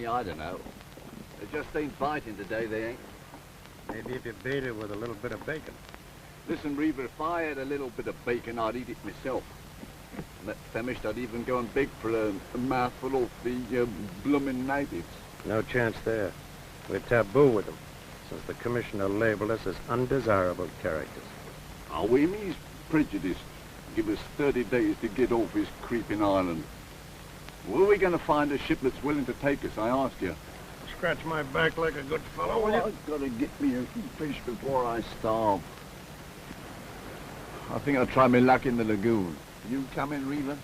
Maybe, I don't know. They just ain't biting today, they ain't. Maybe if you bait it with a little bit of bacon. Listen, Reaver, if I had a little bit of bacon, I'd eat it myself. And that famished, I'd even go and beg for a mouthful of the bloomin' natives. No chance there. We're taboo with them, since the commissioner labeled us as undesirable characters. Oh, him, he's prejudiced. Give us 30 days to get off his creeping island. Where are we going to find a ship that's willing to take us, I ask you? Scratch my back like a good fellow, will you? I've got to get me a fish before I starve. I think I'll try my luck in the lagoon. You come in, Reaver?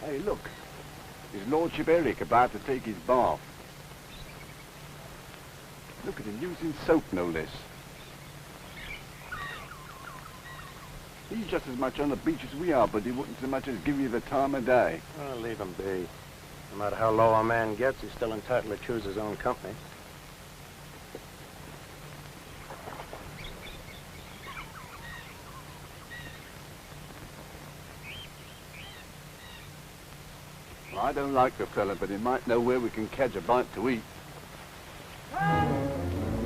Hey, look. His Lordship Eric about to take his bath. Look at him using soap, no less. He's just as much on the beach as we are, but he wouldn't so much as give you the time of day. Well, leave him be. No matter how low a man gets, he's still entitled to choose his own company. Well, I don't like the fella, but he might know where we can catch a bite to eat.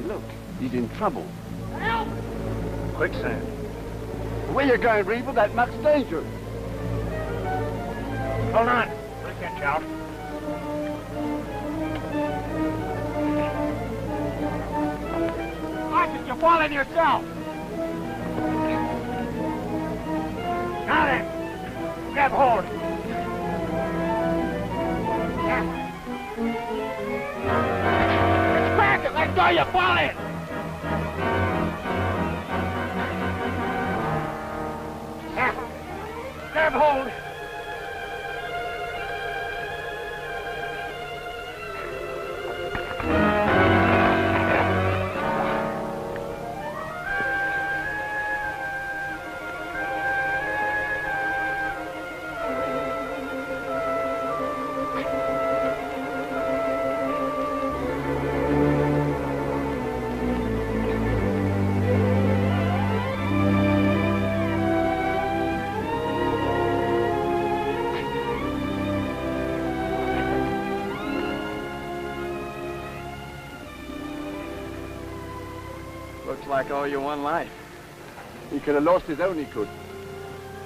Look, he's in trouble. Help! Quicksand. Where you going, Reaver? That much danger. Hold on. I'll get you out. Watch it, you're falling yourself! Now then, grab hold. It's cracking! Let go, you're falling! Grab hold. Looks like I owe you one life. He could have lost his own, he could.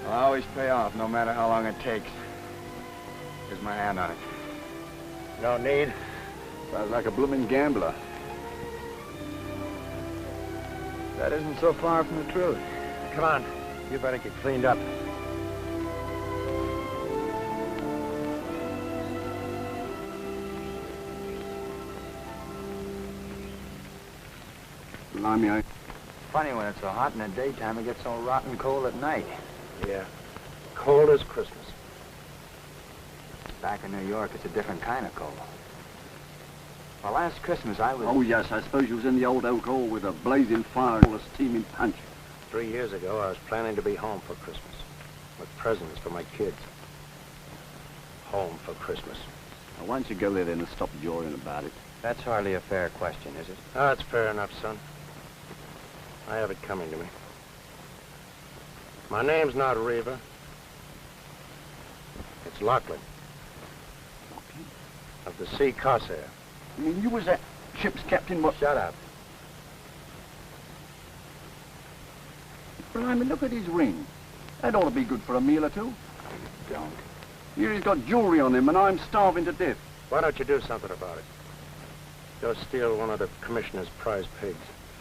I'll always pay off, no matter how long it takes. Here's my hand on it. No need. Sounds like a blooming gambler. That isn't so far from the truth. Come on. You better get cleaned up. Blimey, Funny when it's so hot in the daytime, it gets so rotten cold at night. Yeah. Cold as Christmas. Back in New York, it's a different kind of cold. Well, last Christmas I was... Oh, yes, I suppose you was in the old oak hall with a blazing fire and all a steaming punch. 3 years ago, I was planning to be home for Christmas. With presents for my kids. Home for Christmas. Now, why don't you go there then and stop jawing about it? That's hardly a fair question, is it? Oh, that's fair enough, son. I have it coming to me. My name's not Reaver. It's Lachlan. Of the Sea Corsair. I mean, you was that ship's captain, what? Shut up. Blimey, look at his ring. That ought to be good for a meal or two. Don't. Here he's got jewelry on him, and I'm starving to death. Why don't you do something about it? Go steal one of the commissioner's prize pigs.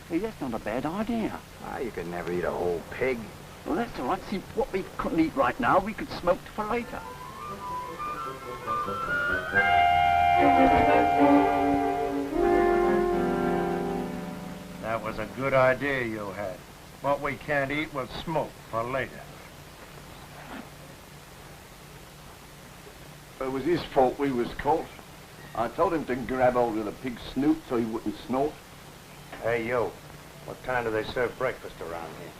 Hey, that's not a bad idea. Ah, you could never eat a whole pig. Well, that's all right. See, what we couldn't eat right now, we could smoke for later. That was a good idea you had. What we can't eat, we'll smoke for later. It was his fault we was caught. I told him to grab hold of the pig's snoot so he wouldn't snort. Hey, you. What time do they serve breakfast around here?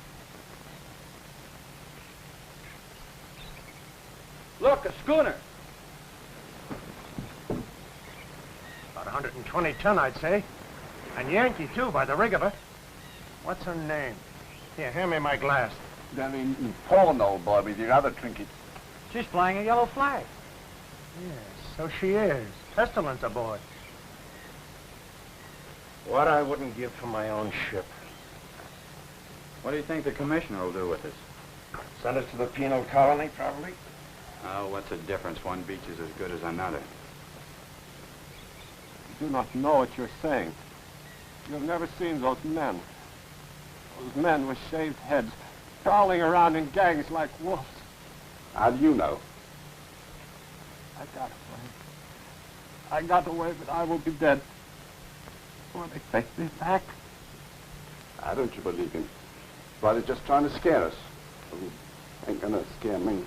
Look, a schooner. About 120 ton, I'd say. And Yankee, too, by the rig of her. What's her name? Here, hand me my glass. Down in pawn, old boy, with your other trinkets. She's flying a yellow flag. Yes, so she is. Pestilence aboard. What I wouldn't give for my own ship. What do you think the commissioner will do with us? Send us to the penal colony, probably. Oh, what's the difference? One beach is as good as another. You do not know what you're saying. You have never seen those men. Those men with shaved heads, prowling around in gangs like wolves. How do you know? I got away. I got away, but I will be dead. Will they take me back? I don't you believe him. But he's just trying to scare us. Ain't gonna scare me.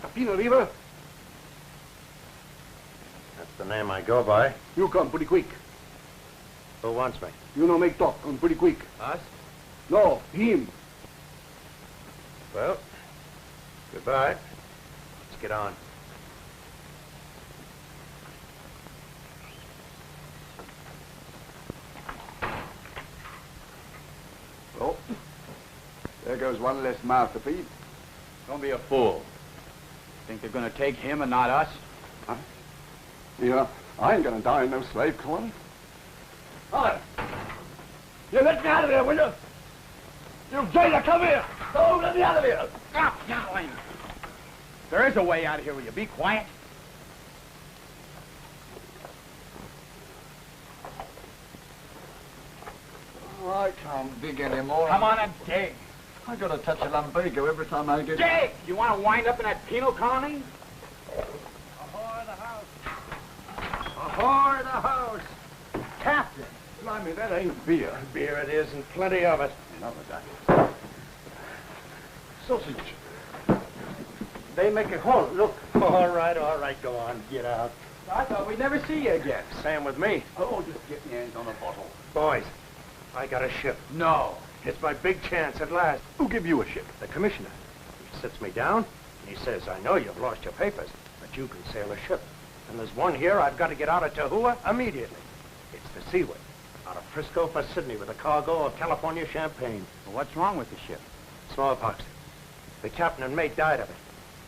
Capino River, That's the name I go by. You come pretty quick. Who wants me? You no make talk. Come pretty quick. Us? No, him. Well, goodbye. Let's get on. Well, there goes one less mouth to feed. Don't be a fool. Think they're going to take him and not us? Huh? Yeah, I ain't gonna die in no slave colony. Hi. You let me out of there, will you? You jailer, come here. Don't let me out of here. Stop yowling! There is a way out of here. Will you be quiet? Oh, I can't dig anymore. Come on and dig. I gotta touch a lumbago every time I get... Dig! You want to wind up in that penal colony? Ahoy the house! Ahoy the house! Captain! Blimey, that ain't beer. Beer it is, and plenty of it. Another guy. Sausage. They make a hole, look. All right, go on, get out. I thought we'd never see you again. Same with me. Oh, just get your hands on a bottle. Boys, I got a ship. No. It's my big chance at last. Who give you a ship? The commissioner. He sits me down, and he says, I know you've lost your papers, but you can sail a ship. And there's one here I've got to get out of Tahua immediately. It's the Seaway, out of Frisco for Sydney with a cargo of California champagne. Well, what's wrong with the ship? Smallpox. The captain and mate died of it.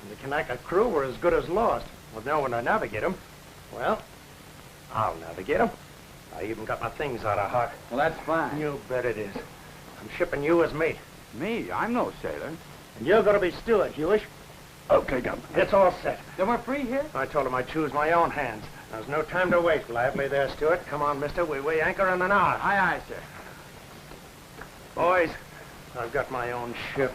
And the Kanaka crew were as good as lost, with no one to navigate them. Well, I'll navigate them. I even got my things out of hock. Well, that's fine. You bet it is. I'm shipping you as mate. Me? I'm no sailor. And you're going to be steward, Hewish. Okay, Governor. It's all set. Then we're free here? I told him I'd choose my own hands. There's no time to waste. Lively there, Stewart. Come on, mister. We weigh anchor in an hour. Aye, aye, sir. Boys, I've got my own ship.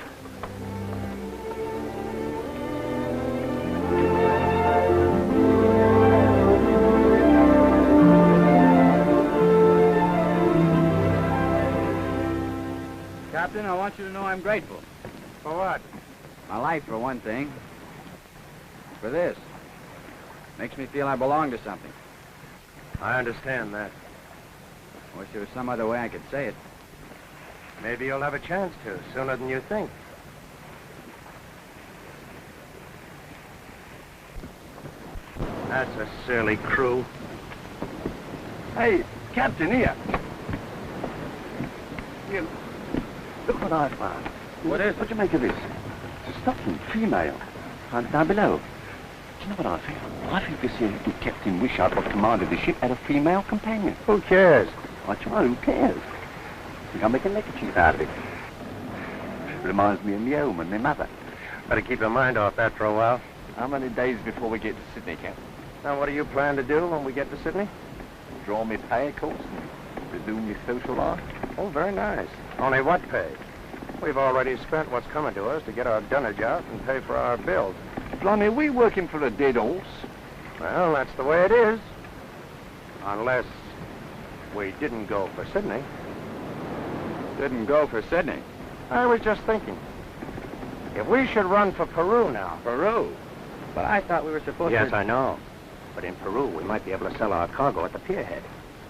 Captain, I want you to know I'm grateful. For what? My life, for one thing. For this. Makes me feel I belong to something. I understand that. Wish there was some other way I could say it. Maybe you'll have a chance to, sooner than you think. That's a surly crew. Hey, Captain, here. Here, look what I found. What is it? What do you make of this? It's a stocking, female. Found it down below. Do you know what I think? I think this here little Captain Wishart, what commanded the ship, had a female companion. Who cares? I try, who cares? I think I'll make a neckerchief out of it. Reminds me of me home and my mother. Better keep your mind off that for a while. How many days before we get to Sydney, Captain? Now, what do you plan to do when we get to Sydney? Draw me pay, of course, and resume your social life. Oh, very nice. Only what pay? We've already spent what's coming to us to get our dunnage out and pay for our bills. Blimey, we working for a dead horse? Well, that's the way it is. Unless we didn't go for Sydney. Didn't go for Sydney. I was just thinking. If we should run for Peru now. Peru? But I thought we were supposed to... Yes, I know. But in Peru, we might be able to sell our cargo at the pierhead.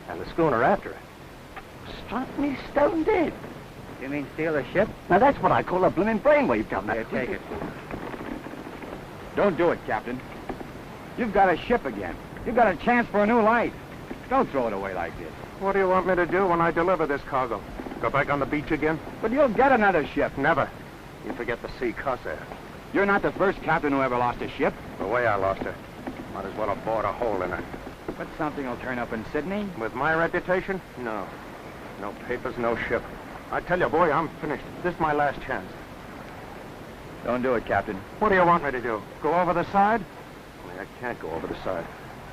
And the schooner after it. Struck me stone dead. You mean steal a ship? Now, that's what I call a blooming brainwave, Governor. Here, take it. Don't do it, Captain. You've got a ship again. You've got a chance for a new life. Don't throw it away like this. What do you want me to do when I deliver this cargo? Go back on the beach again? But you'll get another ship. Never. You forget the sea Corsair. You're not the first captain who ever lost a ship. The way I lost her. Might as well have bored a hole in her. But something will turn up in Sydney. With my reputation? No. No papers, no ship. I tell you, boy, I'm finished. This is my last chance. Don't do it, Captain. What do you want me to do? Go over the side? Only I can't go over the side.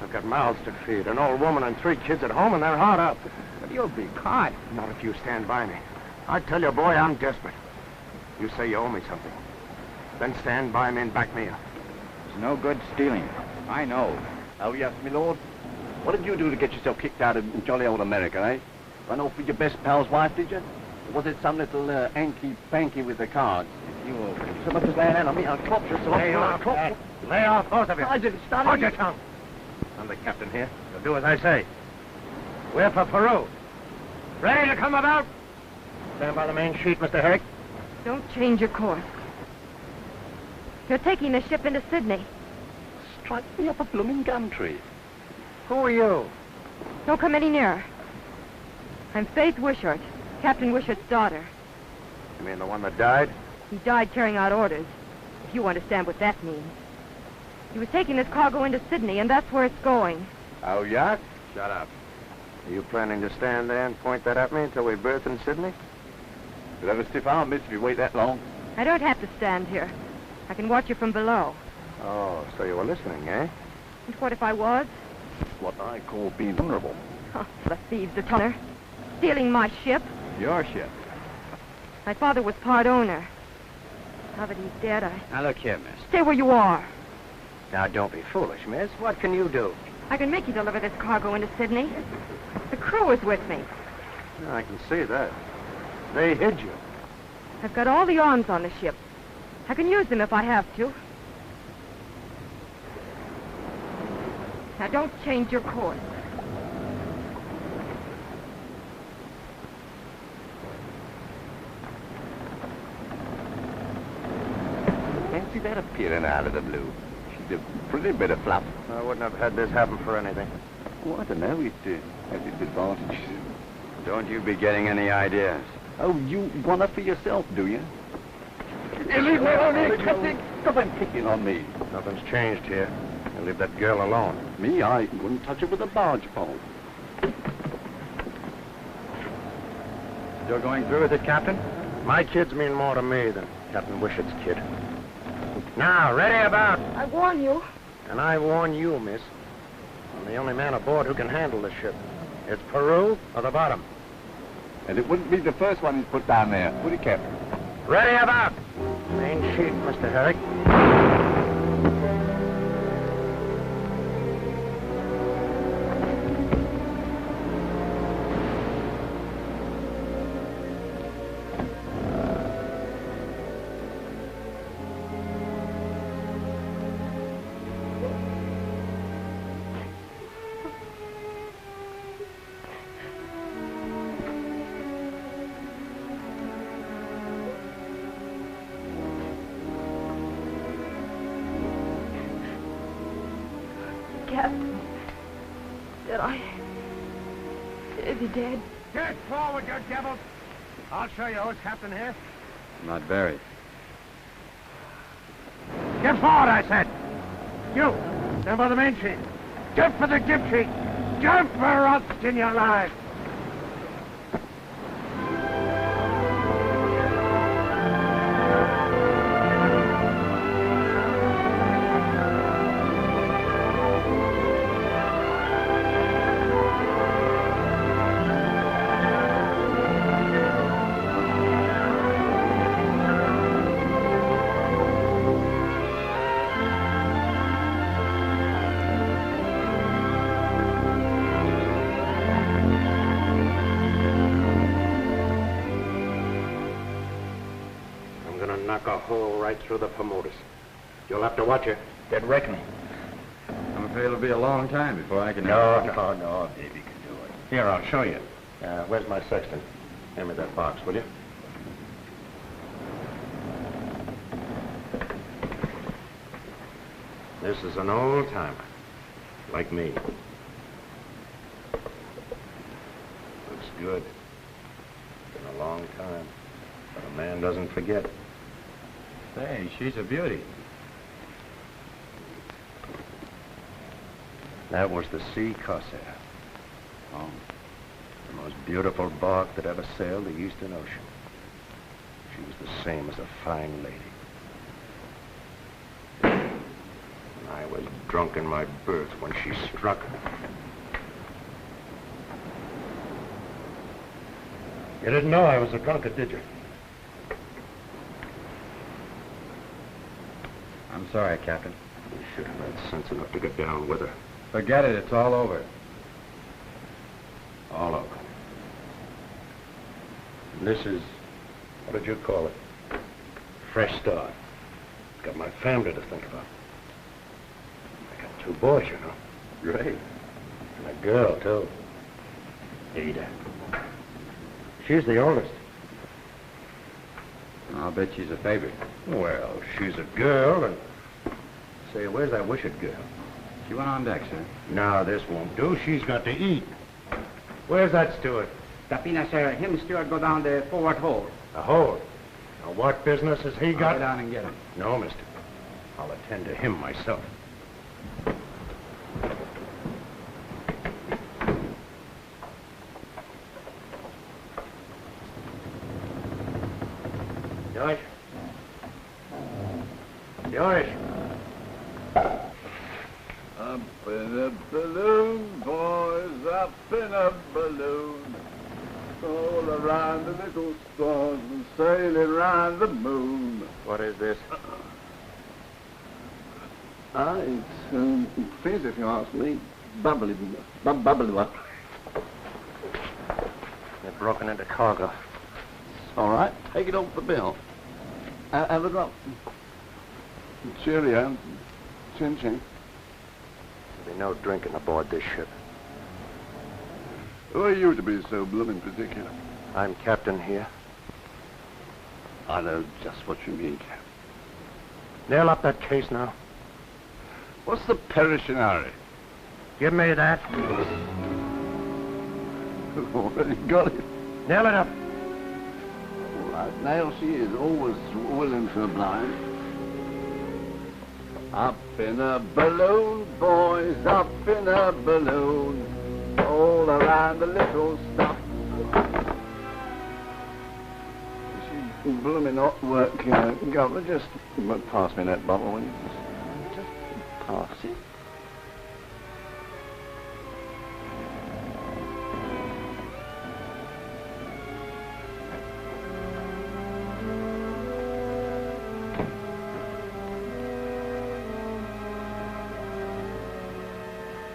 I've got mouths to feed, an old woman and 3 kids at home, and they're hard up. But you'll be caught. Not if you stand by me. I tell you, boy, I'm desperate. You say you owe me something. Then stand by me and back me up. There's no good stealing. I know. Oh, yes, my lord. What did you do to get yourself kicked out of jolly old America, eh? Run off with your best pal's wife, did you? Or was it some little hanky-panky with the cards? You so much as lay a hand on me, I'll clop you. So Lay off, lay off, both of you. I didn't start Hold your tongue. I'm the captain here. You'll do as I say. We're for Peru. Ready to come about? Stand by the main sheet, Mr. Herrick. Don't change your course. You're taking the ship into Sydney. Struck me up a blooming gum tree. Who are you? Don't come any nearer. I'm Faith Wishart, Captain Wishart's daughter. You mean the one that died? He died carrying out orders, if you understand what that means. He was taking this cargo into Sydney, and that's where it's going. Oh, yeah? Shut up. Are you planning to stand there and point that at me until we berth in Sydney? You'll have a stiff arm, miss, if you wait that long. I don't have to stand here. I can watch you from below. Oh, so you were listening, eh? And what if I was? What I call being vulnerable. Oh, the thieves, the tonner. Stealing my ship. Your ship. My father was part owner. Now that he's dead, Now, look here, miss. Stay where you are. Now, don't be foolish, miss. What can you do? I can make you deliver this cargo into Sydney. The crew is with me. I can see that. They hid you. I've got all the arms on the ship. I can use them if I have to. Now, don't change your course. Fancy that appearing out of the blue. She's a pretty bit of fluff. I wouldn't have had this happen for anything. Oh, I don't know. It has its advantages. Don't you be getting any ideas. Oh, you want it for yourself, do you? You leave me alone, Captain. Stop him picking on me. Nothing's changed here. You leave that girl alone. Me, I wouldn't touch her with a barge pole. You're going through with it, Captain? My kids mean more to me than Captain Wishart's kid. Now, ready about. I warn you. And I warn you, miss. I'm the only man aboard who can handle the ship. It's Peru or the bottom. And it wouldn't be the first one he's put down there, would it, Captain? Ready about. Main sheet, Mr. Herrick. Captain, is he dead? Get forward, you devils. I'll show you who's captain here. Not very. Get forward, I said. You, stand by the main sheet. Jump for the jib sheet. Jump or else in your life. Knock a hole right through the promoters. You'll have to watch it. Dead reckoning. I'm afraid it'll be a long time before I can... No, Davy can do it. Here, I'll show you. Where's my sextant? Hand me that box, will you? This is an old-timer, like me. Looks good. Been a long time, but a man doesn't forget. Say, she's a beauty. That was the Sea Corsair. Oh, the most beautiful bark that ever sailed the Eastern Ocean. She was the same as a fine lady. I was drunk in my berth when she struck. You didn't know I was a drunkard, did you? I'm sorry, Captain. You should have had sense enough to get down with her. Forget it. It's all over. All over. And this is, what did you call it? Fresh start. Got my family to think about. I got 2 boys, you know. Great. And a girl, too. Ada. She's the oldest. I'll bet she's a favorite. Well, she's a girl, and... Say, where's that wishing girl? She went on deck, sir. No, this won't do. She's got to eat. Where's that steward? Tapina, sir. Him steward go down the forward hold. The hold. Now, what business has he got? Go down and get him. No, mister. I'll attend to him myself. George? George? Up in a balloon, boys, up in a balloon. All around the little stars and sailing round the moon. What is this? It's fizz, if you ask me. Bubbly. Bubbly. They're broken into cargo. All right, take it off the bill. Have a drop. Cheerio. Chin-chin. There'll be no drinking aboard this ship. Who are you to be so blooming particular? I'm captain here. I know just what you mean, Cap. Nail up that case now. What's the Perishionary? Give me that. Already got it. Nail it up. All right, now she is always willing for a blind. Up in a balloon, boys, up in a balloon. All around the little stuff. She's blooming hot work, Governor. Just pass me that bottle, will you? Just pass it.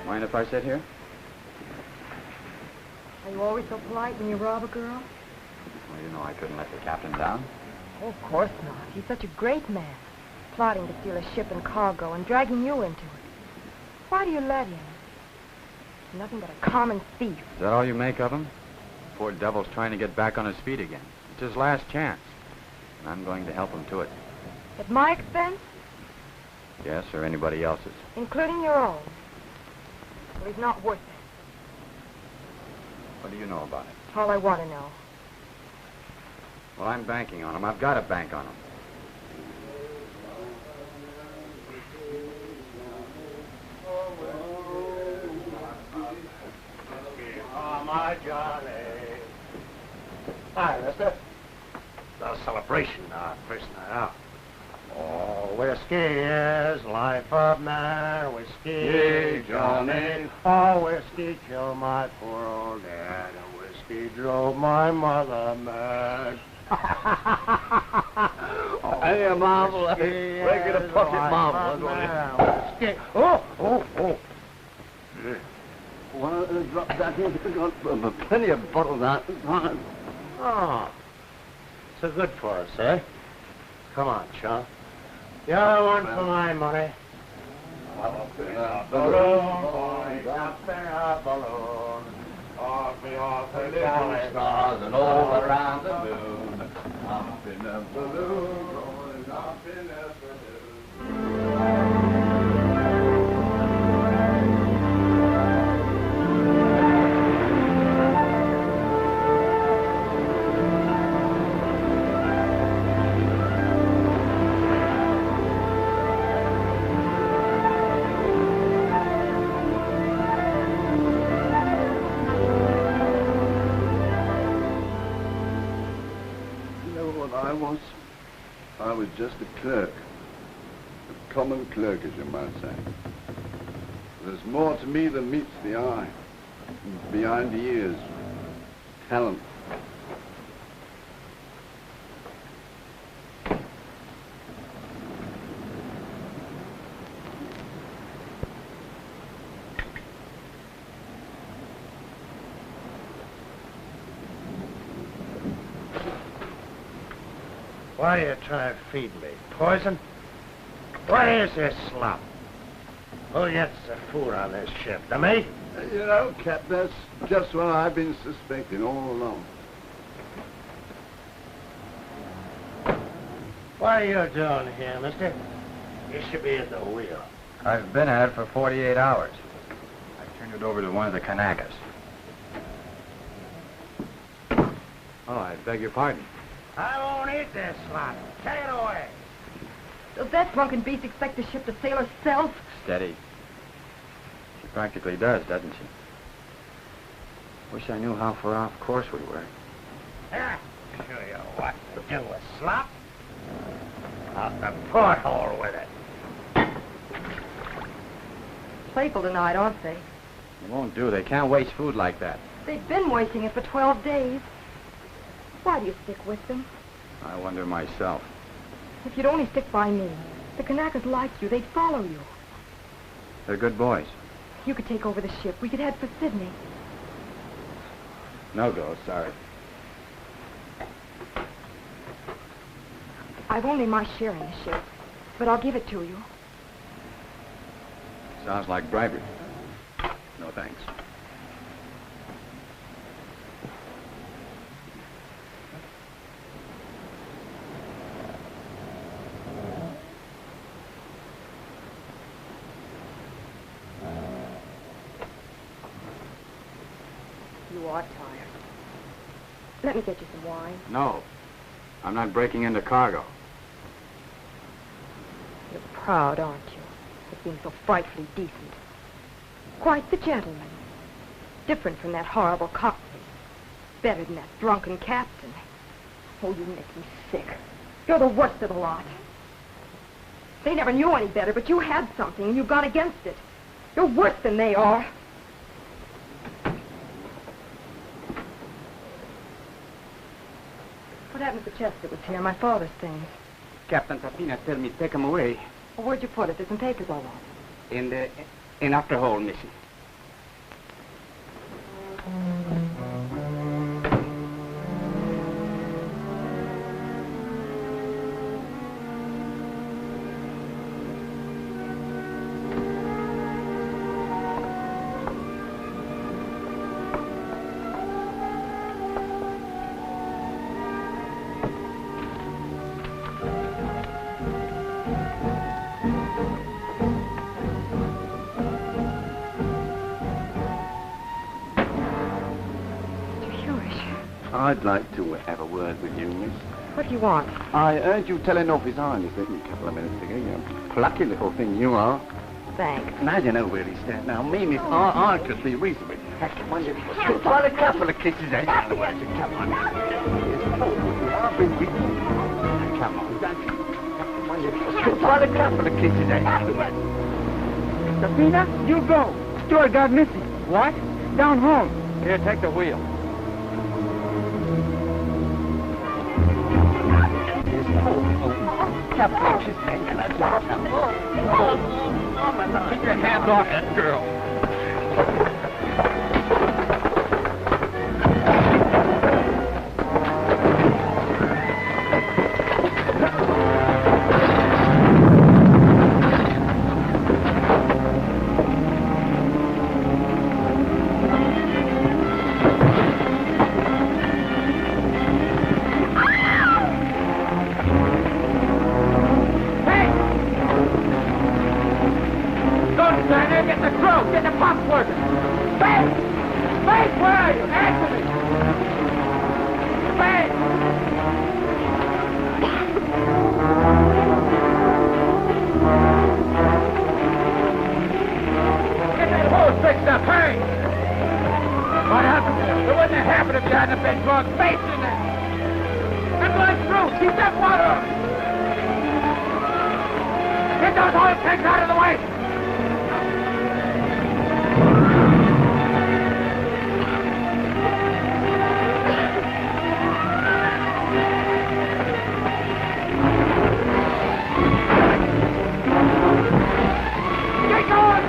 Mind if I sit here? Are you always so polite when you rob a girl? Well, you know I couldn't let the captain down. Oh, of course not. He's such a great man. Plotting to steal a ship and cargo and dragging you into it. Why do you let him? He's nothing but a common thief. Is that all you make of him? Poor devil's trying to get back on his feet again. It's his last chance. And I'm going to help him to it. At my expense? Yes, or anybody else's. Including your own. Well, he's not worth it. What do you know about it? All I want to know. Well, I'm banking on him. I've got to bank on him. Oh, my Johnny. Hi, mister. It's a celebration, our first night out. Oh, whiskey is life of man, whiskey, Johnny. Oh, whiskey killed my poor old dad, and whiskey drove my mother mad. Hey, a marvel. Regular pocket marvel. Whiskey. Oh. One of the drops out here. We've got plenty of bottles out. Oh, so good for us, eh? Come on, chum. The other one for my money. Up in a balloon, boys, up in a balloon. All me off the little stars and all around the moon. Up in a balloon, rolling up in a balloon. I was just a clerk. A common clerk, as you might say. There's more to me than meets the eye. Behind the ears. Talent. Why are you trying to feed me? Poison? What is this slop? Who gets the food on this ship? The mate? You know, Cap, that's just what I've been suspecting all along. What are you doing here, mister? You should be at the wheel. I've been at it for 48 hours. I turned it over to one of the Kanakas. Oh, I beg your pardon. I won't eat this slop. Take it away. Does that drunken beast expect the ship to sail herself? Steady. She practically does, doesn't she? Wish I knew how far off course we were. Ah, show you what to do with slop. Out the porthole with it. Playful tonight, aren't they? It won't do. They can't waste food like that. They've been wasting it for 12 days. Why do you stick with them? I wonder myself. If you'd only stick by me, the Kanakas like you. They'd follow you. They're good boys. You could take over the ship. We could head for Sydney. No go, sorry. I've only my share in the ship, but I'll give it to you. Sounds like bribery. No thanks. You are tired. Let me get you some wine. No. I'm not breaking into cargo. You're proud, aren't you, of being so frightfully decent? Quite the gentleman. Different from that horrible cockney. Better than that drunken captain. Oh, you make me sick. You're the worst of the lot. They never knew any better, but you had something, and you've gone against it. You're worse than they are. What happened to the chest that was here? My father's things. Captain Tapina tell me take him away. Well, where'd you put it? There's some papers all over. In after hole, missy. I'd like to have a word with you, miss. What do you want? I heard you telling off his Highness a couple of minutes ago. You plucky little thing you are. Thanks. Now you know where he stands. Now, me, miss, I could be reasonable. Come on, you a couple of kisses, eh? Come on. I've been with you. Come on, don't you? Come on, you a couple of kisses, eh? Tapina, you go. Steward got missing. What? Down home. Here, take the wheel. Keep your hands off that girl. Hey, get the crew! Get the pumps working! Spade! Spade, where are you? Answer me! Spade! Get that hose fixed up, hurry! What happened to you? It wouldn't have happened if you hadn't been drunk. Space in there! I'm going through! Keep that water on! Get those oil tanks out of the way! Get going!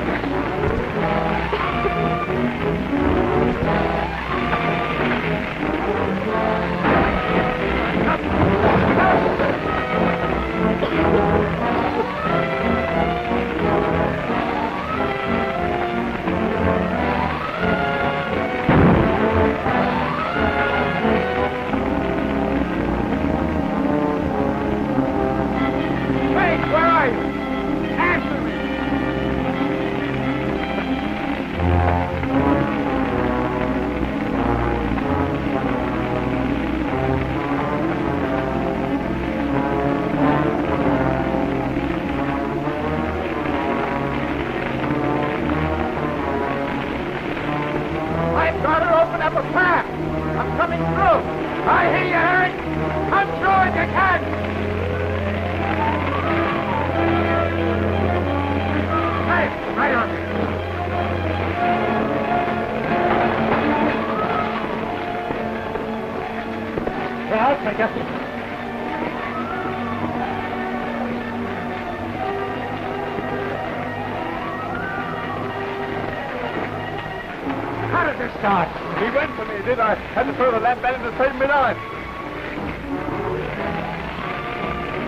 He went for me, did I? Had to throw the lamp at him to save me life.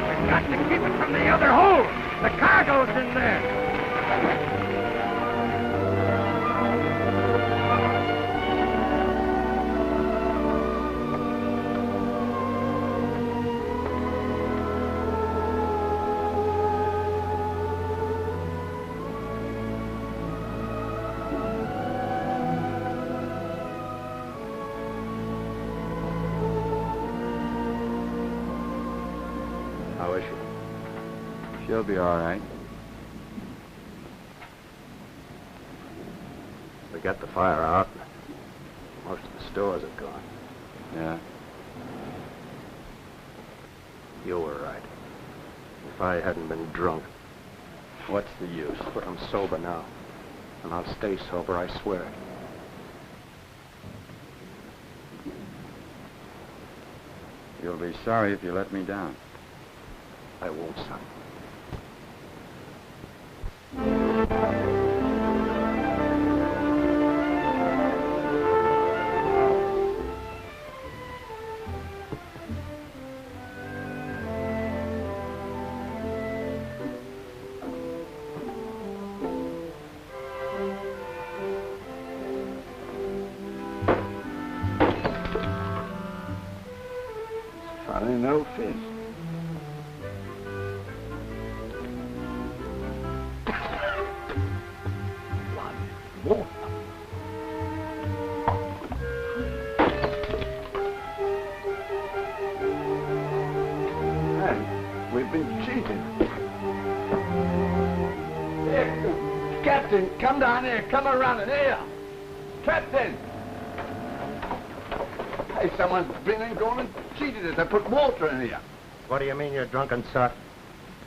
We've got to keep it from the other hole. The cargo's in there. She'll be all right. We got the fire out. Most of the stores are gone. Yeah. You were right. If I hadn't been drunk. What's the use? But I'm sober now. And I'll stay sober, I swear it. You'll be sorry if you let me down. I won't, son. Funny, no fish. We've been cheated. Here, Captain, come down here. Come around it. Here. Captain! Hey, someone's been and gone and cheated us. They put water in here. What do you mean you're drunken, sir?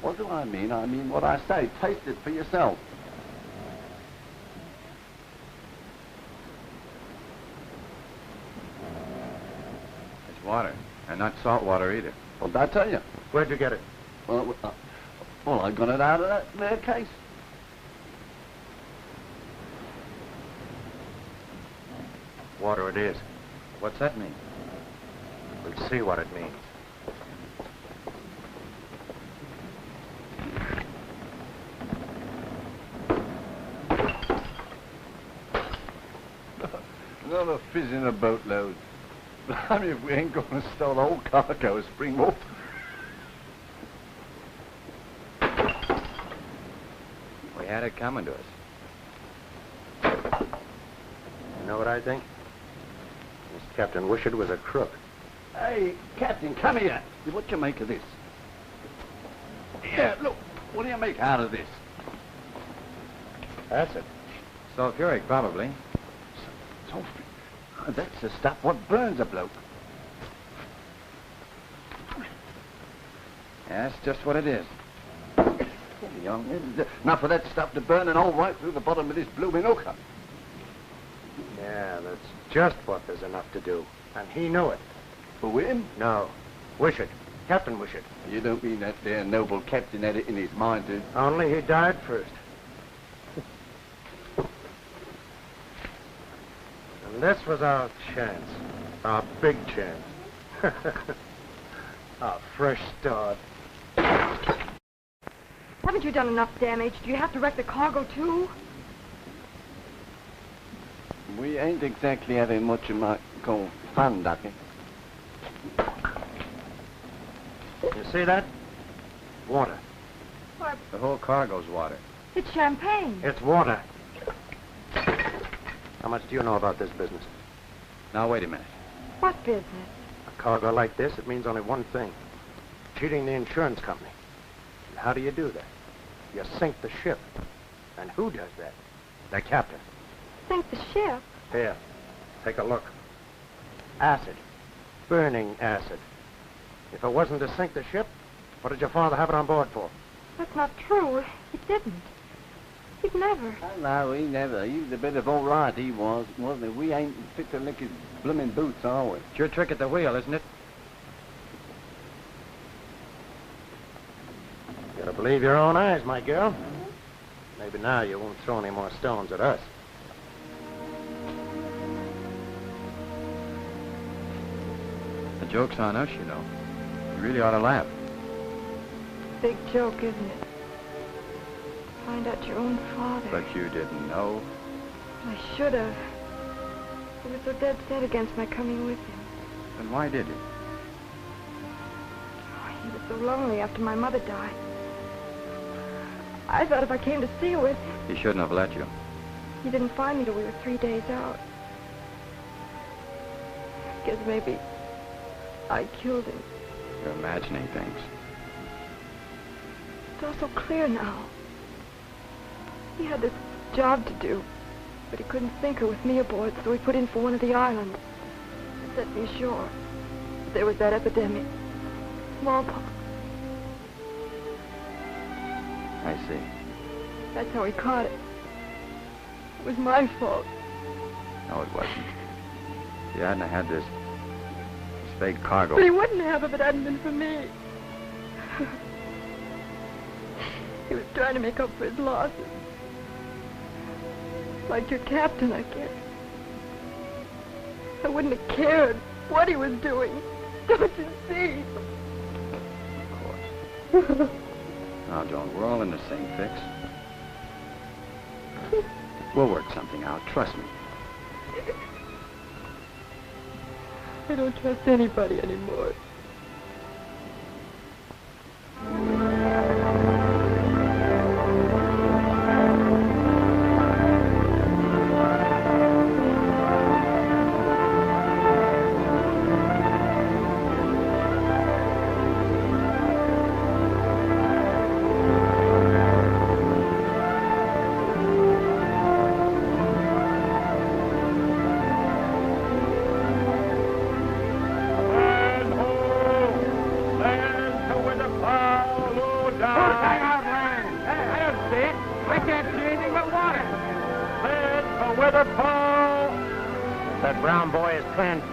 What do I mean? I mean what I say. Taste it for yourself. It's water, and not salt water either. Well, did I tell you? Where'd you get it? Well, I got it out of that there case. Water it is. What's that mean? We'll see what it means. Another fizz in a boatload. I mean, if we ain't gonna steal the whole cargo of spring water. We had it coming to us. know what I think? This Captain Wishart was a crook. Hey, Captain, come here. What you make of this? Yeah, look. What do you make out of this? Acid. Sulfuric, probably. Sulfur. That's the stuff what burns a bloke. Yeah, that's just what it is. Young, enough of that stuff to burn and all right through the bottom of this blooming hooker. Yeah, that's just what there's enough to do. And he knew it. For him? No. Wishart. Captain Wishart. You don't mean that there noble captain had it in his mind to... Only he died first. And this was our chance. Our big chance. Our fresh start. Haven't you done enough damage? Do you have to wreck the cargo, too? We ain't exactly having much you might call fun, Ducky. You see that? Water. What? The whole cargo's water. It's champagne. It's water. How much do you know about this business? Now, wait a minute. What business? A cargo like this, it means only one thing. Cheating the insurance company. And how do you do that? You sink the ship. And who does that? The captain. Sink the ship? Here, take a look. Acid. Burning acid. If it wasn't to sink the ship, what did your father have it on board for? That's not true. He didn't. He'd never. No, he never. He was a bit of all right, he was, wasn't he? We ain't fit to lick his blooming boots, are we? It's your trick at the wheel, isn't it? You gotta believe your own eyes, my girl. Maybe now you won't throw any more stones at us. The joke's on us, you know. You really ought to laugh. Big joke, isn't it? Find out your own father. But you didn't know. I should have. He was so dead set against my coming with him. Then why did you? Oh, he was so lonely after my mother died. I thought if I came to see with him... He shouldn't have let you. He didn't find me till we were 3 days out. Guess maybe I killed him. You're imagining things. It's all so clear now. He had this job to do, but he couldn't sink her with me aboard, so he put in for one of the islands. Set me ashore. There was that epidemic. Smallpox. I see. That's how he caught it. It was my fault. No, it wasn't. You hadn't had this fake cargo. But he wouldn't have if it hadn't been for me. He was trying to make up for his losses. Like your captain, I guess. I wouldn't have cared what he was doing. Don't you see? Of course. Now, Joan, we're all in the same fix. We'll work something out, trust me. I don't trust anybody anymore.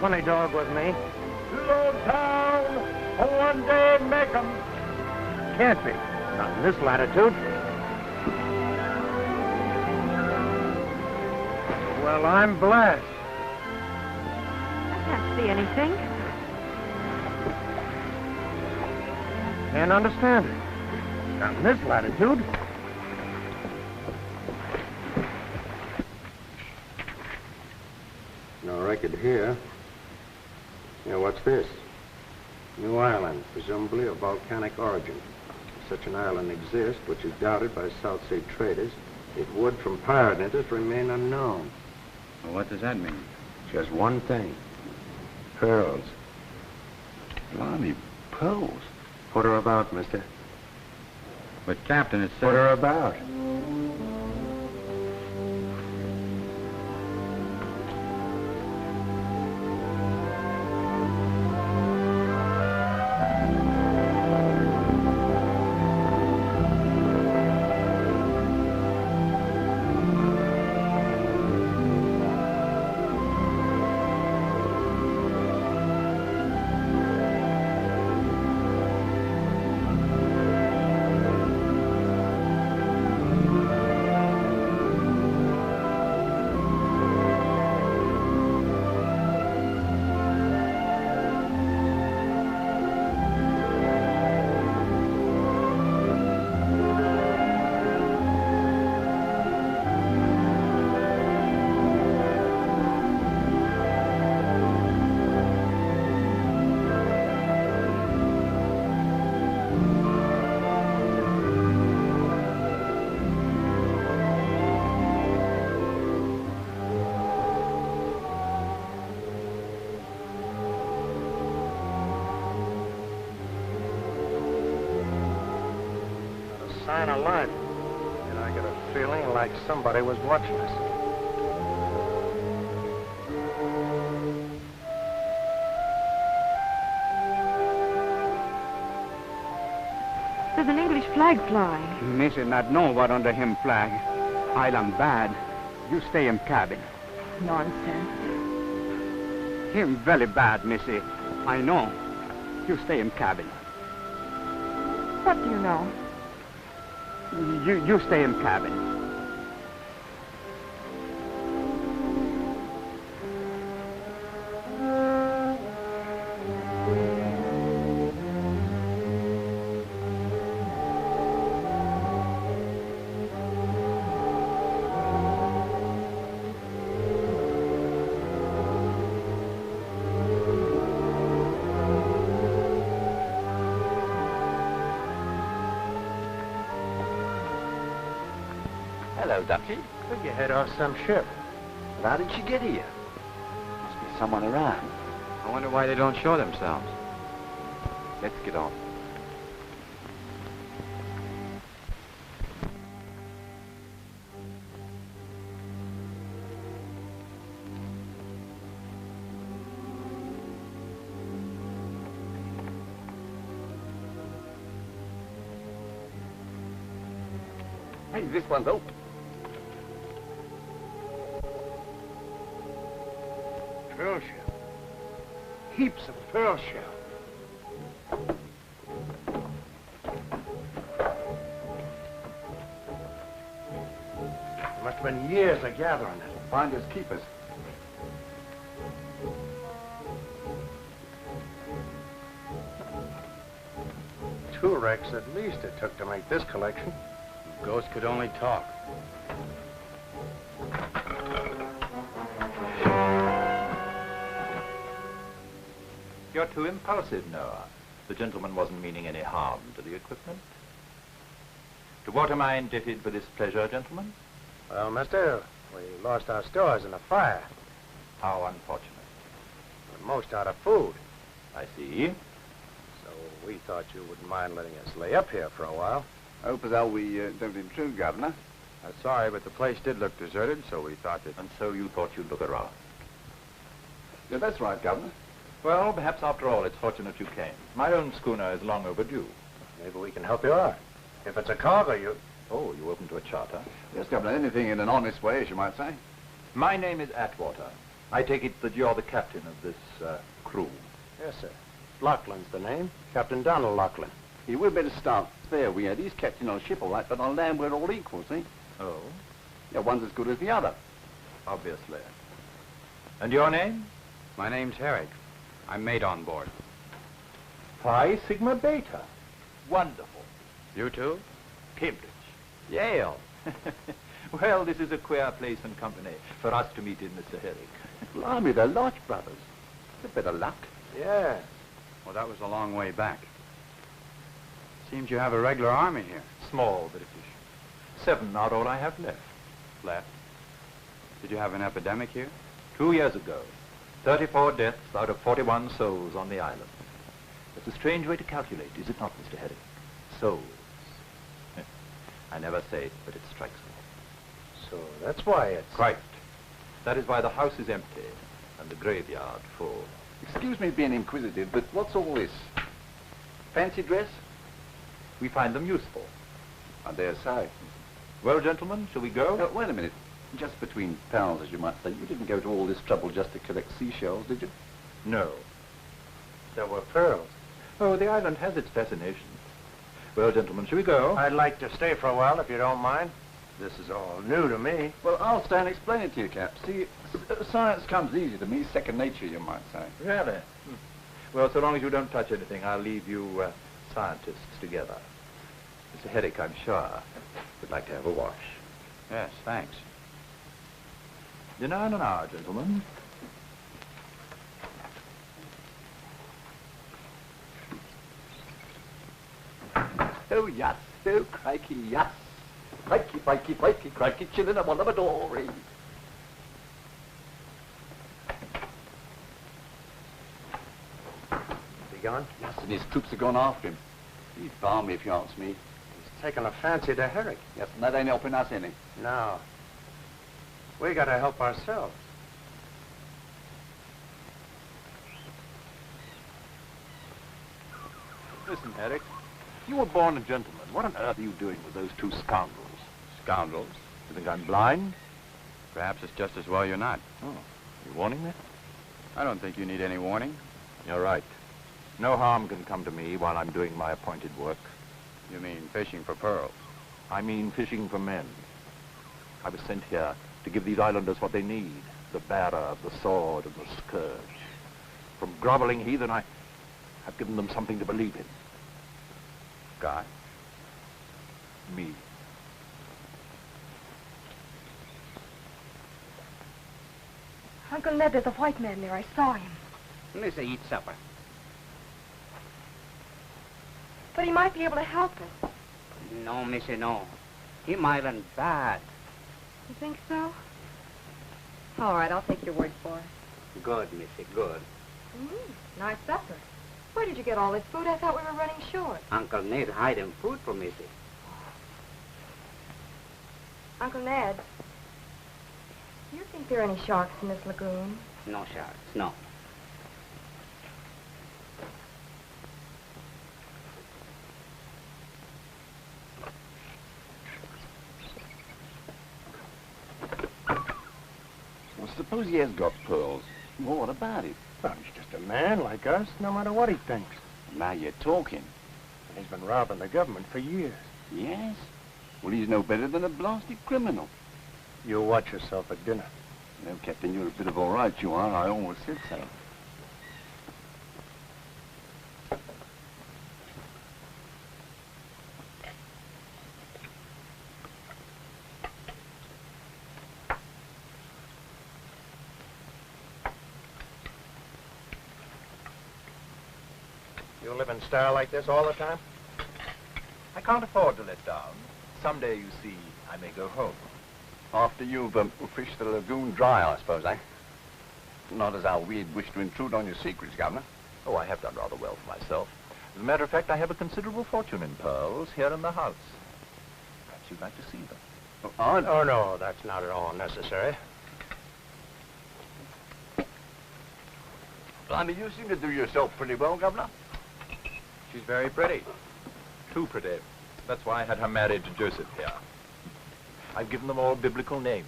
Funny dog with me. Low down, one day make 'em. Can't be. Not in this latitude. Well, I'm blessed. I can't see anything. Can't understand it. Not in this latitude. No record here. Yeah, what's this? New island, presumably of volcanic origin. If such an island exists, which is doubted by South Sea traders, it would, from pirate interest, remain unknown. Well, what does that mean? Just one thing. Pearls. Blimey, pearls. Put her about, mister. But, Captain, it's... Put her about. Sign of life. And I got a feeling like somebody was watching us. There's an English flag flying. Missy not know what under him flag. Island bad. You stay in cabin. Nonsense. Him very bad, Missy. I know. You stay in cabin. What do you know? You stay in cabin. Hello, Ducky. Could you head off some ship? But how did she get here? Must be someone around. I wonder why they don't show themselves. Let's get on. Hey, this one's open. Pearl shell. Heaps of pearl shell. It must have been years of gathering it. Finders keepers. Two wrecks at least it took to make this collection. Ghosts could only talk. You're too impulsive, Noah. The gentleman wasn't meaning any harm to the equipment. To what am I indebted for this pleasure, gentlemen? Well, mister, we lost our stores in a fire. How unfortunate. We're most out of food. I see. So we thought you wouldn't mind letting us lay up here for a while. I hope as how we don't intrude, Governor. Sorry, but the place did look deserted, so we thought that... And so you thought you'd look around. Yeah, that's right, Governor. Well, perhaps after all, it's fortunate you came. My own schooner is long overdue. Maybe we can help you out. If it's a cargo, you... Oh, you open to a charter? Yes, Governor, anything in an honest way, as you might say. My name is Atwater. I take it that you're the captain of this crew. Yes, sir. Laughlin's the name. Captain Donald Laughlin. Yeah, we'd better start there. He's captain on a ship, all right, but on land we're all equal, see? Oh? Yeah, one's as good as the other. Obviously. And your name? My name's Herrick. I'm mate on board. Phi Sigma Beta. Wonderful. You too? Cambridge. Yale. Well, this is a queer place and company for us to meet in, Mr. Herrick. Blimey, the Lodge brothers. A bit of luck. Yeah. Well, that was a long way back. Seems you have a regular army here. Small, but efficient. 7 are all I have left. Left? Did you have an epidemic here? 2 years ago, 34 deaths out of 41 souls on the island. It's a strange way to calculate, is it not, Mr. Herrick? Souls. I never say it, but it strikes me. So that's why it's... Quite. That is why the house is empty and the graveyard full. Excuse me being inquisitive, but what's all this? Fancy dress? We find them useful. I dare say. Well, gentlemen, shall we go? Wait a minute. Just between pals, as you might say, you didn't go to all this trouble just to collect seashells, did you? No. There were pearls. Oh, the island has its fascination. Well, gentlemen, shall we go? I'd like to stay for a while, if you don't mind. This is all new to me. Well, I'll stay and explain it to you, Cap. See, science comes easy to me, second nature, you might say. Really? Well, so long as you don't touch anything, I'll leave you scientists together. Mr. Herrick, I'm sure, would like to have a wash. Yes, thanks. Dinner in an hour, gentlemen. Oh, yes. Oh, crikey, yes. Crikey, crikey, crikey, crikey, chillin' a one of a dory. He gone? Yes, and his troops have gone after him. He's balmy, if you ask me. He's taken a fancy to Herrick. Yes, and that ain't helping us any. No. We gotta help ourselves. Listen, Herrick, you were born a gentleman. What on earth are you doing with those two scoundrels? Scoundrels? You think I'm blind? Perhaps it's just as well you're not. Oh, you warning me? I don't think you need any warning. You're right. No harm can come to me while I'm doing my appointed work. You mean fishing for pearls? I mean fishing for men. I was sent here to give these islanders what they need. The bearer of the sword and the scourge. From groveling heathen, I've given them something to believe in. God? Me. Uncle Ned, there's a white man there. I saw him. Let's eat supper. But he might be able to help us. No, Missy, no. Him island bad. You think so? All right, I'll take your word for it. Good, Missy, good. Nice supper. Where did you get all this food? I thought we were running short. Uncle Ned hide him food for Missy. Uncle Ned, do you think there are any sharks in this lagoon? No sharks, no. Well, suppose he has got pearls. Well, what about it? Well, he's just a man like us, no matter what he thinks. Now you're talking. He's been robbing the government for years. Yes? Well, he's no better than a blasted criminal. You watch yourself at dinner. No, Captain, you're a bit of all right, you are. I always said so. You live in style like this all the time? I can't afford to let down. Someday, you see, I may go home. After you've fished the lagoon dry, I suppose, eh? Not as how we'd wish to intrude on your secrets, Governor. Oh, I have done rather well for myself. As a matter of fact, I have a considerable fortune in pearls here in the house. Perhaps you'd like to see them. Oh, no, that's not at all necessary. Blimey, you seem to do yourself pretty well, Governor. She's very pretty. Too pretty. That's why I had her married to Joseph here. I've given them all biblical names.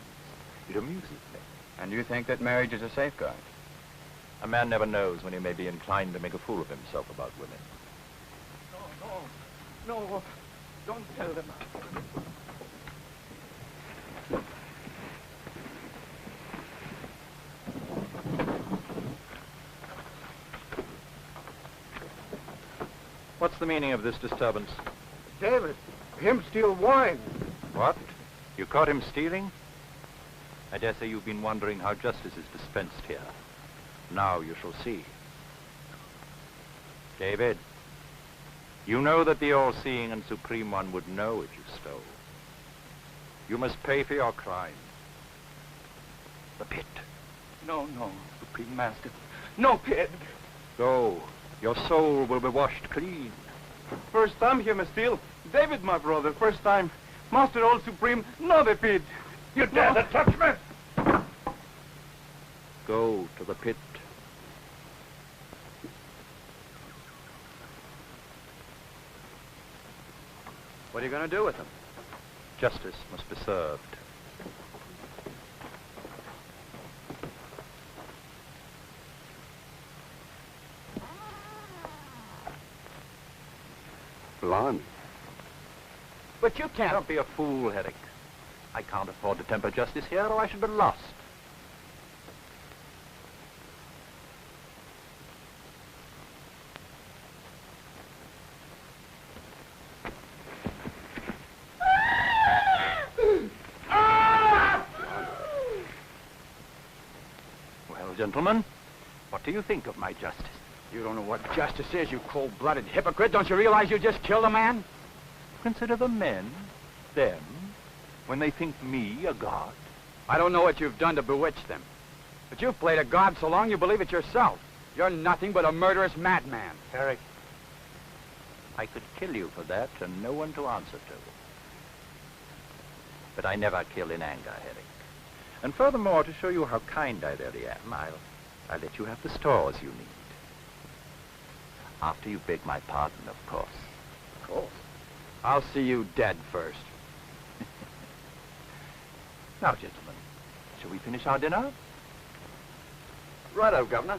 It amuses me. And you think that marriage is a safeguard? A man never knows when he may be inclined to make a fool of himself about women. No, don't tell them. What's the meaning of this disturbance? David, him steal wine. What? You caught him stealing? I dare say you've been wondering how justice is dispensed here. Now you shall see. David, you know that the all-seeing and supreme one would know what you stole. You must pay for your crime. the pit. No, no, Supreme Master. No pit. Go. Your soul will be washed clean. First time here, Steele. David, my brother, first time. Master Old Supreme, no the pit. You dare to touch me? Go to the pit. What are you going to do with them? Justice must be served. Blimey. But you can't. Don't be a fool, Herrick. I can't afford to temper justice here, or I should be lost. Well, gentlemen, what do you think of my justice? You don't know what justice is, you cold-blooded hypocrite. Don't you realize you just killed a man? Consider the men, them, when they think me a god. I don't know what you've done to bewitch them. But you've played a god so long you believe it yourself. You're nothing but a murderous madman. Herrick, I could kill you for that and no one to answer to. But I never kill in anger, Herrick. And furthermore, to show you how kind I really am, I'll let you have the stores you need. After you beg my pardon, of course. Of course. I'll see you dead first. Now, gentlemen, shall we finish our dinner? Righto, Governor.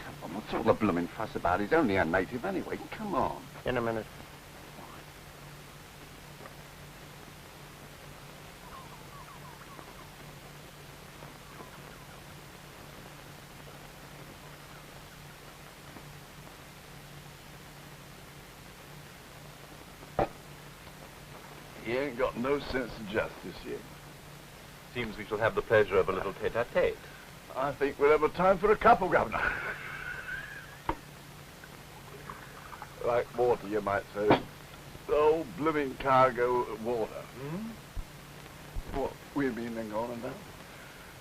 Come on, what's all the blooming fuss about? He's only a native anyway. Come on. In a minute. He ain't got no sense of justice yet. Seems we shall have the pleasure of a little tete-a-tete. I think we'll have a time for a couple, Governor. Like water, you might say. The whole blooming cargo of water. What, we've been in Angola now?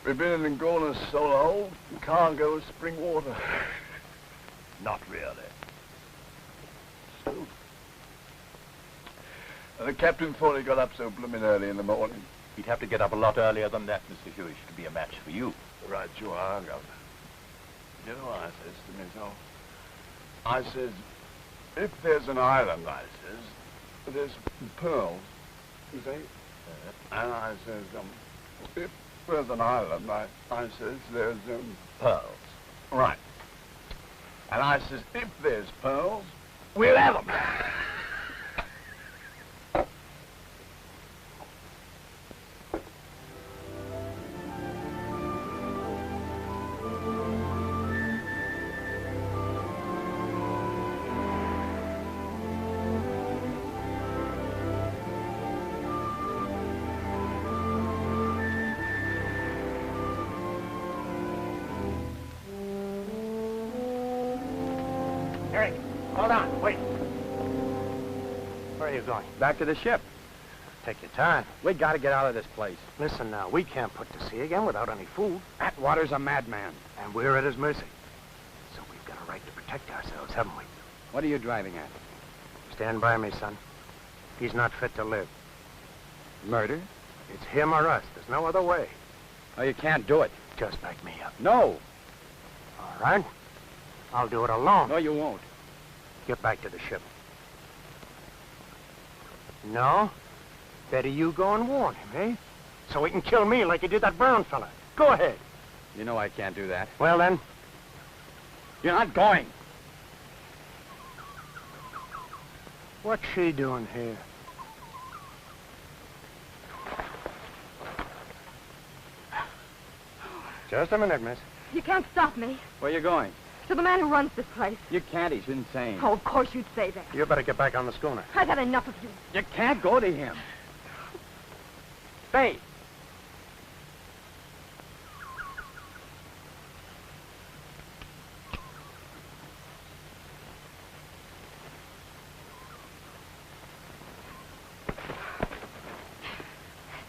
We've been in Angola so the whole cargo of spring water. Not really. So. And the captain thought he got up so blooming early in the morning. He'd have to get up a lot earlier than that, Mr. Hewish, to be a match for you. Right you are, Governor. You know what I says to myself? I says, if there's an island, I says, there's pearls, you see? And I says, if there's an island, I says, there's, Pearls. right. And I says, if there's pearls, we'll have them. Eric, hold on, wait. Where are you going? Back to the ship. Take your time. We gotta get out of this place. Listen now, we can't put to sea again without any food. Atwater's a madman. And we're at his mercy. So we've got a right to protect ourselves, haven't we? What are you driving at? Stand by me, son. He's not fit to live. Murder? It's him or us. There's no other way. Oh, you can't do it. Just back me up. No. All right. I'll do it alone. No, you won't. Get back to the ship. No? Better you go and warn him, eh? So he can kill me like he did that Brown fella. Go ahead. You know I can't do that. Well, then. You're not going. What's she doing here? Just a minute, miss. You can't stop me. Where you going? To the man who runs this place. You can't. He's insane. Oh, of course you'd say that. You better get back on the schooner. I've had enough of you. You can't go to him. Stay.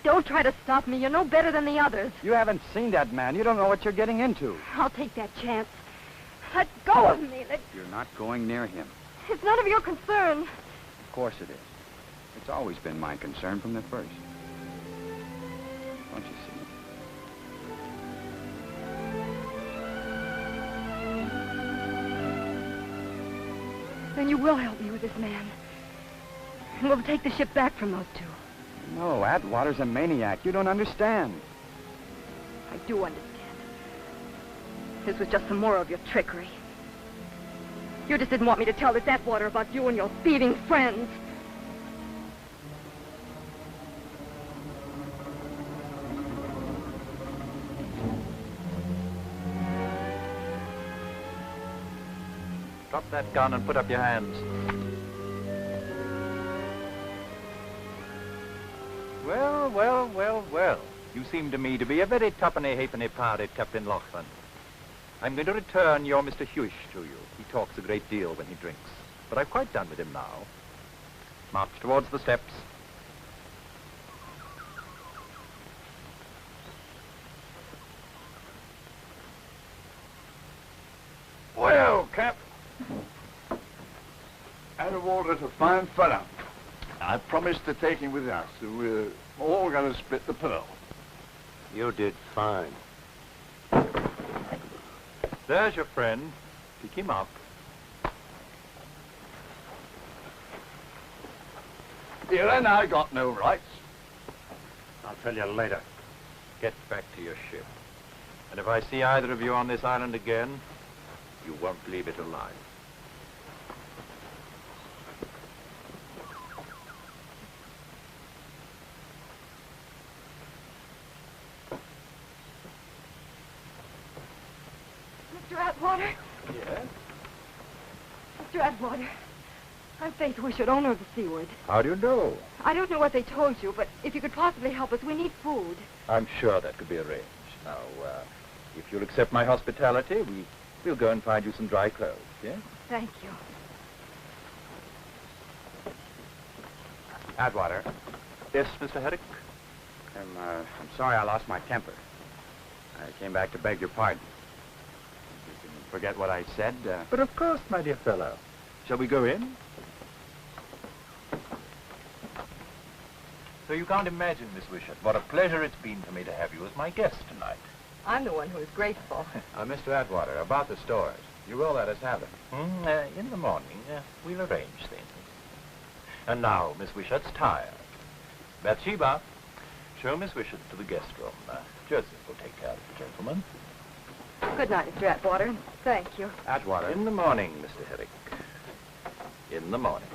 Don't try to stop me. You're no better than the others. You haven't seen that man. You don't know what you're getting into. I'll take that chance. Let go of me. You're not going near him. It's none of your concern. Of course it is. It's always been my concern from the first. Don't you see? Then you will help me with this man. And we'll take the ship back from those two. No, Atwater's a maniac. You don't understand. I do understand. This was just some more of your trickery. You just didn't want me to tell this Atwater about you and your thieving friends. Drop that gun and put up your hands. Well, well, well, well. You seem to me to be a very tuppenny halfpenny pirate, Captain Loughlin. I'm going to return your Mr. Hewish to you. He talks a great deal when he drinks. But I've quite done with him now. March towards the steps. Well, Cap. Atwater's a fine fella. I promised to take him with us, so we're all going to split the pearl. You did fine. There's your friend. Pick him up. You and I got no rights. I'll tell you later. Get back to your ship. And if I see either of you on this island again, you won't leave it alive. Mr. Atwater? Yes? Mr. Atwater, I'm Faith Wishart, owner of the Seaward. How do you know? I don't know what they told you, but if you could possibly help us, we need food. I'm sure that could be arranged. Now, if you'll accept my hospitality, we'll go and find you some dry clothes, yes? Thank you. Atwater, Yes, Mr. Herrick? I'm sorry I lost my temper. I came back to beg your pardon. You can forget what I said. But of course, my dear fellow. Shall we go in? So you can't imagine, Miss Wishart, what a pleasure it's been for me to have you as my guest tonight. I'm the one who is grateful. Mr. Atwater, about the stores. You will let us have them. In the morning, we'll arrange things. And now, Miss Wishart's tired. Bathsheba, show Miss Wishart to the guest room. Joseph will take care of the gentleman. Good night, Mr. Atwater. Thank you. Atwater. In the morning, Mr. Herrick. In the morning.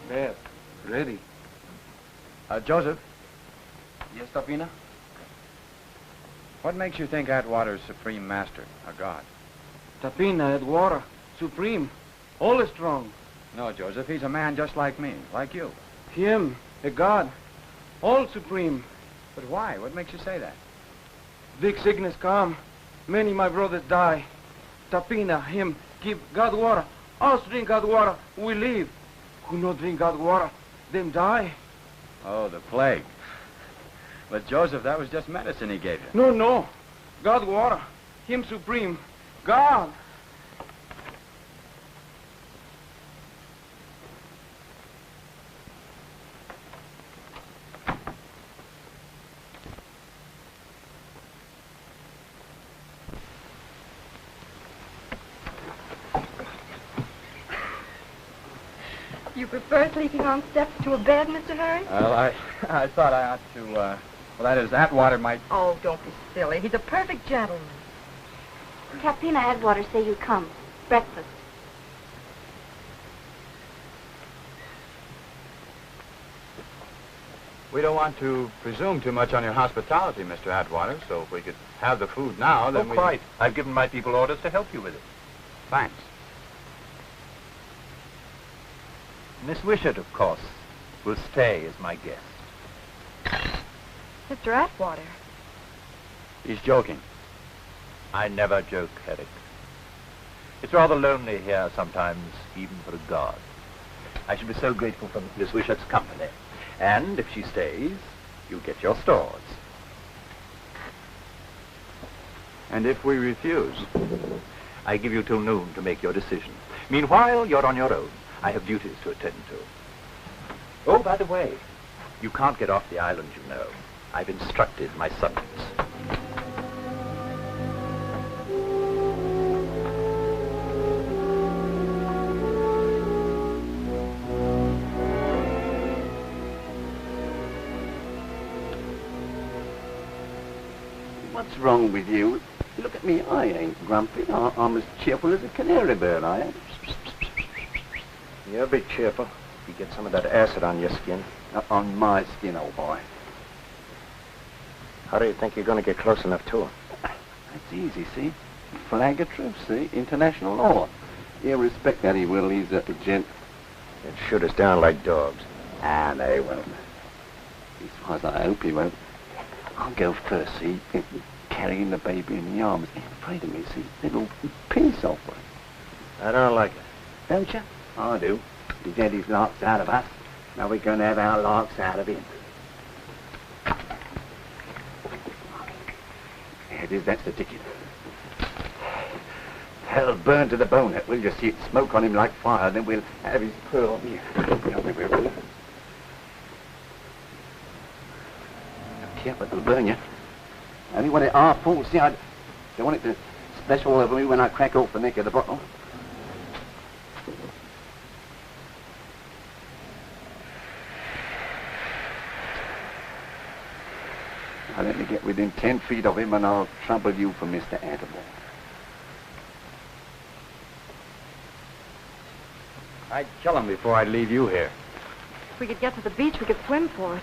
There. Ready. Joseph. Yes, Topina? What makes you think Atwater's supreme master, a god? Tapina, Atwater, supreme, all strong. No, Joseph, he's a man just like me, like you. Him, a god, all supreme. But why? What makes you say that? Big sickness come, many my brothers die. Tapina, him, give God water. Us drink God water, we live. Who not drink God water, them die. Oh, the plague. But, Joseph, that was just medicine he gave you. No. God water, him supreme, God. You prefer sleeping on steps to a bed, Mr. Hearn? Well, I thought I ought to, well, that is, Atwater might... Oh, don't be silly. He's a perfect gentleman. Captain Atwater say you come. Breakfast. We don't want to presume too much on your hospitality, Mr. Atwater, so if we could have the food now, then we... quite. I've given my people orders to help you with it. Thanks. Miss Wishart, of course, will stay as my guest. Mr. Atwater, He's joking. I never joke, Herrick. It's rather lonely here sometimes, even for a god. I should be so grateful for Miss Wishart's company. And if she stays, you get your stores. And if we refuse? I give you till noon to make your decision. Meanwhile, you're on your own. I have duties to attend to. Oh, by the way, you can't get off the island, you know. I've instructed my subjects. What's wrong with you? Look at me, I ain't grumpy. I'm as cheerful as a canary bird, I am. You'll be cheerful. You get some of that acid on your skin. On my skin, old boy. How do you think you're going to get close enough to him? That's easy, see? Flag of truce, see? International law. He'll respect that, he will. He's a gent. They'll shoot us down like dogs. Ah, they won't. As far as I hope he won't. I'll go first, see? Carrying the baby in the arms. He's afraid of me, see? Little peace offering. I don't like it. Don't you? I do. He's had his larks out of us. Now we're going to have our larks out of him. There it is, that's the ticket. Hell, burn to the bone. We'll just see it smoke on him like fire, then we'll have his pearl here. Careful, it'll burn you. Only when it half full, see, I don't want it to splash all over me when I crack off the neck of the bottle. Now let me get within 10 feet of him and I'll trouble you for Mr. Atterbury. I'd kill him before I'd leave you here. If we could get to the beach, we could swim for it.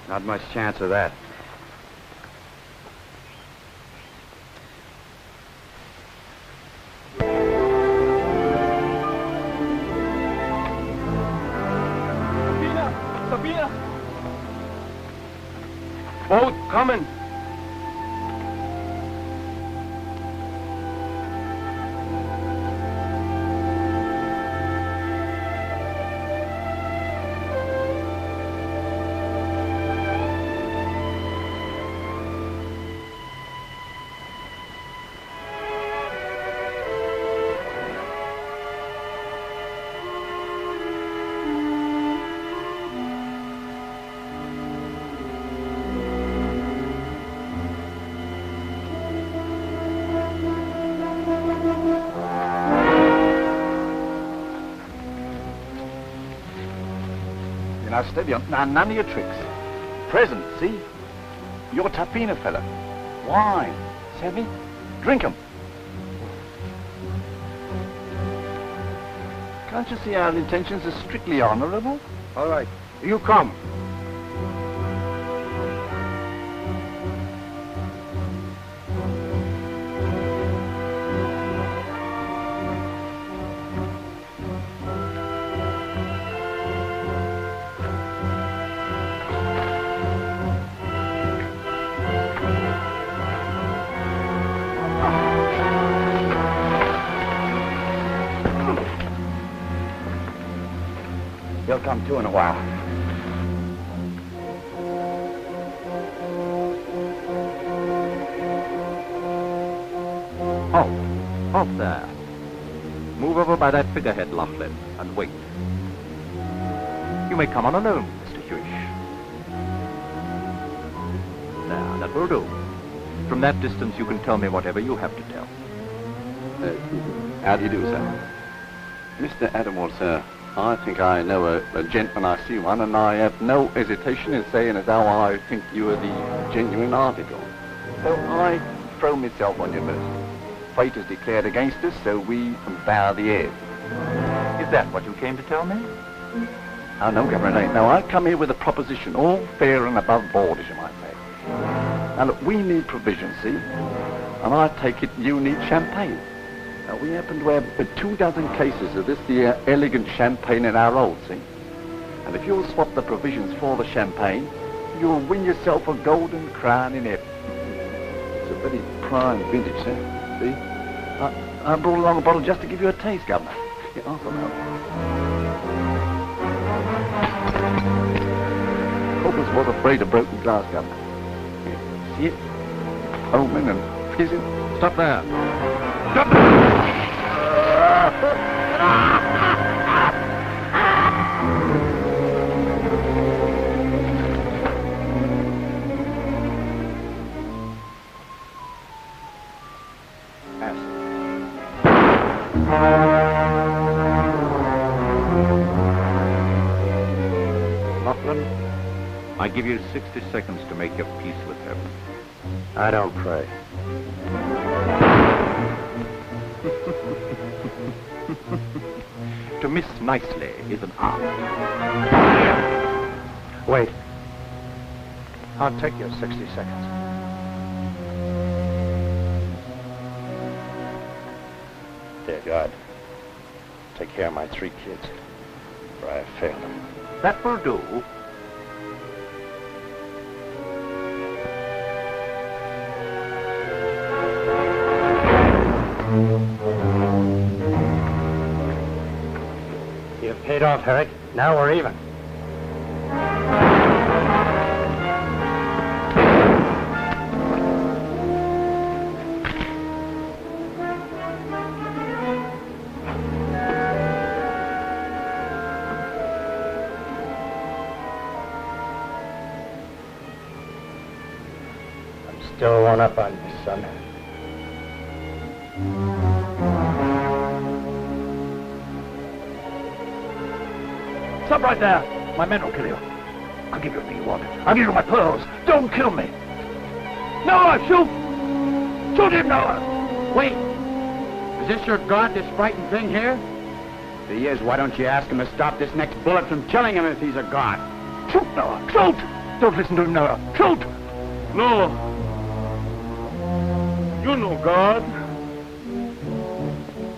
Not much chance of that. Sabina! Boat coming! Now, steady on. Now, none of your tricks. Present, see? You're a Tapina fella. Wine. Savvy? Drink 'em. Can't you see our intentions are strictly honorable? All right. You come. He'll come too in a while. Halt there. Move over by that figurehead, Lumley, and wait. You may come on alone, Mr. Hewish. Now, that will do. From that distance, you can tell me whatever you have to tell. How do you do, sir? Mr. Atterbury, sir, I think I know a gent when I see one, and I have no hesitation in saying as how I think you are the genuine article. So I throw myself on your mercy. Fate is declared against us, so we bow the head. Is that what you came to tell me? Oh, no, Governor, it ain't. No, I come here with a proposition, all fair and above board, as you might say. Now, look, we need provisions, see? And I take it you need champagne. Now, we happen to have 24 cases of this here elegant champagne in our hold, see? And if you'll swap the provisions for the champagne, you'll win yourself a golden crown in heaven. It's a very prime vintage, sir. See? I brought along a bottle just to give you a taste, Governor. Yeah, half an hour. Corpus was afraid of broken glass, Governor. Yeah, see it? Omen and fizzing. Stop there. Stop there! I give you 60 seconds to make your peace with heaven. I don't pray. To miss nicely is an art. Wait. I'll take your 60 seconds. Dear God, take care of my 3 kids, for I have failed them. That will do. You've paid off, Herrick. Now we're even. I'm still one up on you, son. Stop right there. My men will kill you. I'll give you everything you want. I'll give you my pearls. Don't kill me. Noah, shoot! Shoot him, Noah! Wait. Is this your god, this frightened thing here? If he is, why don't you ask him to stop this next bullet from killing him if he's a god? Shoot, Noah! Shoot! Don't listen to him, Noah. Shoot! No. You know God.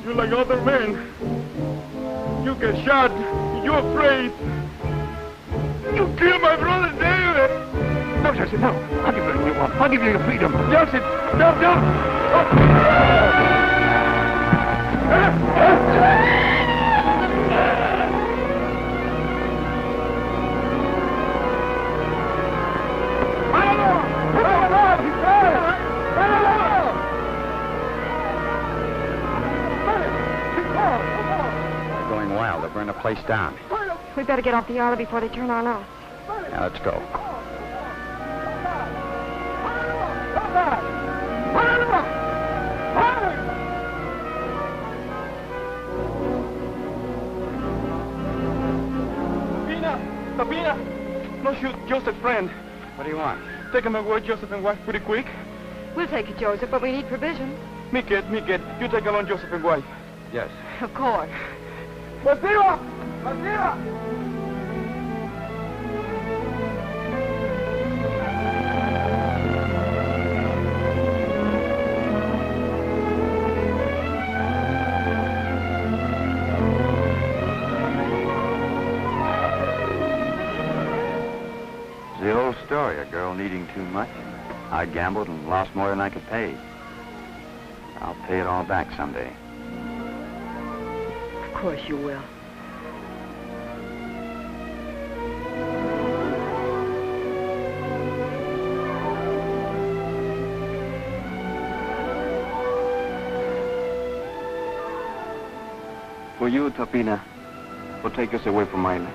You like other men. You get shot. You're afraid. You killed my brother David. No, Joseph, no. I'll give you everything you want. I'll give you your freedom. Joseph, no, don't. They're going wild. They're burning the place down. We better get off the island before they turn on us. Now, let's go. Sabina! No, shoot Joseph's friend. What do you want? Take him away, Joseph and wife, pretty quick. We'll take it, Joseph, but we need provisions. Me kid. You take along Joseph and wife. Yes. Of course. Basira! Basira! The old story, a girl needing too much. I gambled and lost more than I could pay. I'll pay it all back someday. Of course you will. For you, Topina, will take us away from Island.